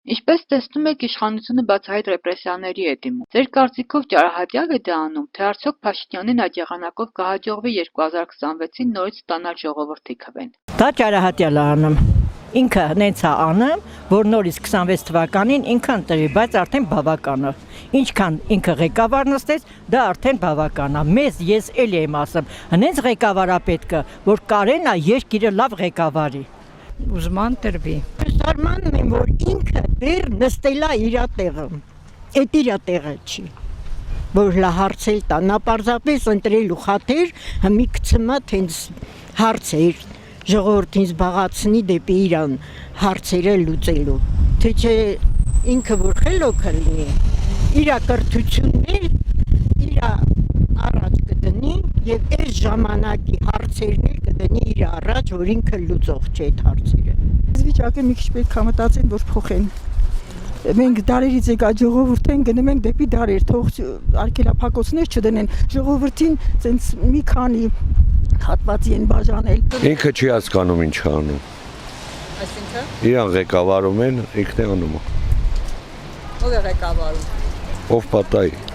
Ինչպես տեսնում եք, իշխանությունը բացահայտ ռեպրեսիաների է դիմում։ Ձեր կարծիքով ճարահատյալ է դա անում, թե արդյոք Փաշինյանին այդ եղանակով կհաջողվի 2026-ին նորից ստանալ ժողովրդի քվեն։ Դա ճարահատյալ է անում։ Ինքը հենց է անում, որ նորից 26 թվականին ինքը ընտրի, բայց արդեն բավական է։ Ինչքան ինքը ղեկավար նստեց, դա արդեն բավական է։ Մեզ ես էլի եմ ասում, հենց ղեկավարա պետքը, որ կարեն է երկիրը լավ ղեկավարի։ Ուզում տրվի։ Զարմանում եմ, որ ինքը դեռ նստել է իր տեղը։ Այդ իր տեղը չի։ Որ լա հարցել տա, նա պարզապես ընտրելու խաթեր, մի կցմա թենց հարցեր, ժողովրդին զբաղացնի դեպի իրան հարցերը լուծելու։ Թե չէ ինքը որ խելոք լինի, իրա կրթություններ, իրա առաջ կդնի և այս ժամանակի հարցերն էլ կդնի իր առաջ, որ ինքը լուծող չէ այդ հարցերը։ Այս վիճակը մի քիչ պետք է մտածեն, որ փոխեն։ Մենք դարերից եկած ժողովուրդ ենք, գնում ենք դեպի դարեր, թող արգելափակոցներ չդնեն, ժողովրդին ցենց մի քանի հատվածի են բաժանել։ Ինքը չի հասկանում ինչ անում։ Այսինքն Իրան ղեկավարում են, ինքն է անում։ ով է ղեկավարում։ Ով պատահի։